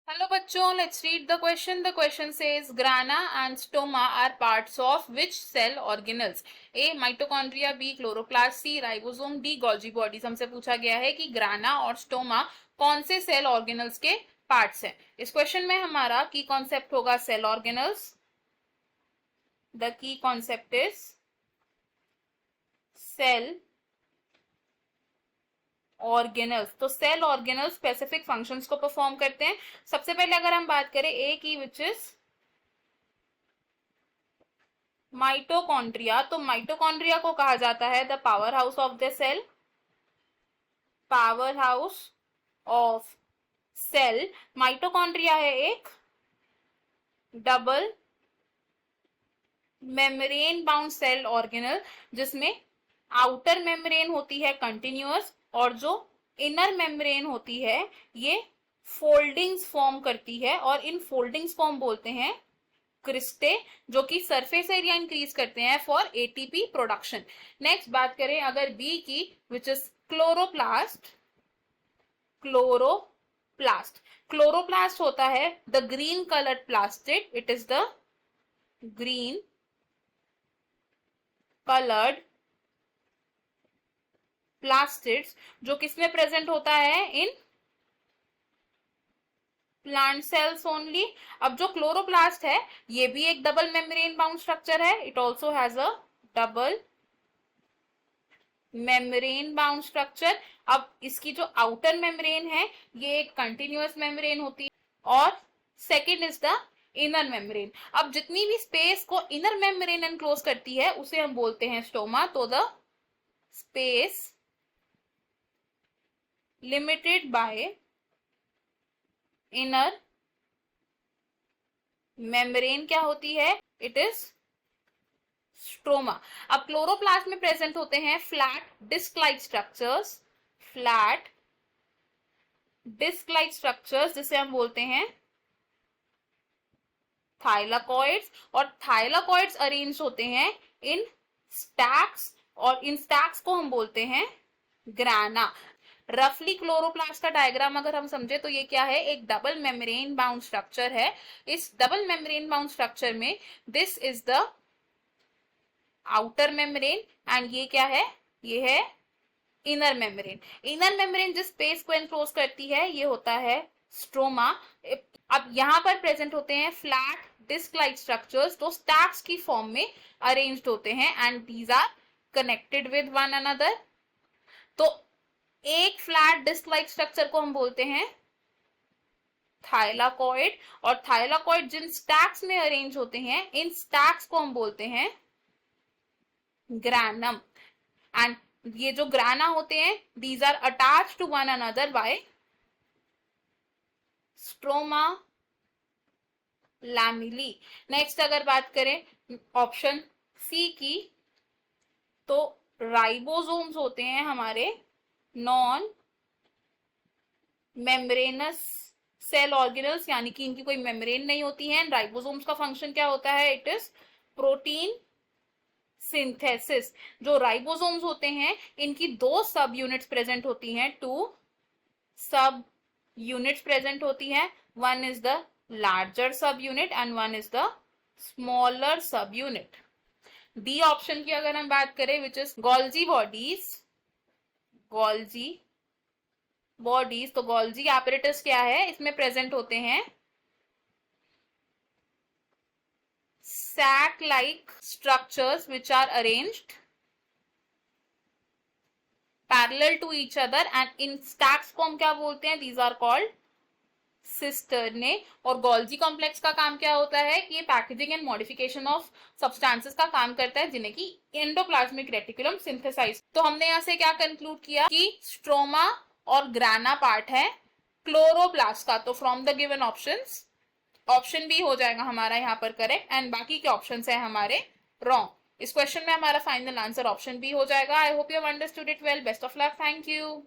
Hello bachcho, let's read the question. The question says grana and stoma are parts of which cell organelles? A. Mitochondria, B. Chloroplast, C. Ribosome, D. Golgi bodies. हमसे पूछा गया है कि ग्राना और stoma कौन से cell organelles के parts हैं. इस क्वेश्चन में हमारा की कॉन्सेप्ट होगा cell organelles. The key concept is cell organelles. तो सेल ऑर्गेनल स्पेसिफिक फंक्शंस को परफॉर्म करते हैं. सबसे पहले अगर हम बात करें ए की, विच इज माइटोकॉन्ड्रिया, तो माइटोकॉन्ड्रिया को कहा जाता है the power house of the cell. Power house of cell. Mitochondria है एक double membrane bound cell organelle जिसमें आउटर मेम्ब्रेन होती है कंटिन्यूअस और जो इनर मेम्ब्रेन होती है ये फोल्डिंग्स फॉर्म करती है और इन फोल्डिंग्स को हम बोलते हैं क्रिस्टे, जो कि सरफेस एरिया इंक्रीज करते हैं फॉर एटीपी प्रोडक्शन. नेक्स्ट बात करें अगर बी की, which is chloroplast. Chloroplast chloroplast होता है the green coloured plastid. It is the green coloured plastids जो किसमें प्रेजेंट होता है, इन प्लांट सेल्स ओनली. अब जो क्लोरोप्लास्ट है ये भी एक डबल मेम्ब्रेन बाउंड स्ट्रक्चर है. It also has a double membrane bound structure. अब इसकी जो आउटर मेम्ब्रेन है ये एक कंटिन्यूअस मेम्ब्रेन होती है और second is the inner membrane. अब जितनी भी स्पेस को इनर मेम्ब्रेन एनक्लोज करती है उसे हम बोलते हैं स्टोमा. तो the space limited by inner membrane क्या होती है, इट इज स्ट्रोमा. अब क्लोरोप्लास्ट में प्रेजेंट होते हैं flat disc like structures. Flat disc like structures जिसे हम बोलते हैं थाइलाकॉइड्स. और थाइलाकॉइड्स अरेंज होते हैं इन स्टैक्स और इन स्टैक्स को हम बोलते हैं ग्राना. रफली क्लोरोप्लास्ट का डायग्राम अगर हम समझे तो ये क्या है, एक डबल मेम्ब्रेन बाउंड स्ट्रक्चर है. इस डबल मेम्ब्रेन बाउंड स्ट्रक्चर में this is the outer membrane and ये क्या है, ये है इनर मेम्ब्रेन. इनर मेम्ब्रेन जिस स्पेस को एनक्लोज करती है ये होता है स्ट्रोमा. अब यहां पर प्रेजेंट होते हैं फ्लैट डिस्क लाइक स्ट्रक्चर्स जो स्टैक्स की फॉर्म में अरेंज्ड होते हैं and these are connected with one another. तो एक फ्लैट डिस्क लाइक स्ट्रक्चर को हम बोलते हैं थाइलाकॉइड और थाइलाकॉइड जिन स्टैक्स में अरेंज होते हैं इन स्टैक्स को हम बोलते हैं ग्रैनम. एंड ये जो ग्राना होते हैं these are attach to one another by stroma lamellae. Next अगर बात करें ऑप्शन सी की, तो राइबोसोम्स होते हैं हमारे नॉन मेम्ब्रेनस सेल ऑर्गेनल्स, यानी कि इनकी कोई मेम्ब्रेन नहीं होती है. राइबोसोम्स का फंक्शन क्या होता है, इट इज प्रोटीन सिंथेसिस. जो राइबोसोम्स होते हैं इनकी दो सब यूनिट्स प्रेजेंट होती हैं, टू सब यूनिट्स प्रेजेंट होती हैं. वन इज द लार्जर सब unit and one is the smaller सब यूनिट. डी ऑप्शन की अगर हम बात करें, which is Golgi bodies. Golgi bodies, तो गोल्जी एपरेटस क्या है, इसमें प्रेजेंट होते हैं sac like structures which are arranged parallel to each other and in stacks को हम क्या बोलते हैं, these are called सिस्टर्ने. और गोल्जी कॉम्प्लेक्स का काम क्या होता है कि ये packaging and modification of substances का काम करता है जिन्हें की एंडोप्लाज्मिक रेटिकुलम सिंथेसाइज. तो हमने यहां से क्या कंक्लूड किया कि स्ट्रोमा और ग्राना पार्ट है क्लोरोप्लास्ट का. तो from the given options option B हो जाएगा हमारा यहाँ पर करेक्ट एंड बाकी के ऑप्शंस है हमारे रॉन्ग. इस क्वेश्चन में हमारा फाइनल आंसर ऑप्शन बी हो जाएगा. I hope you have understood it well. Best of luck. Thank you.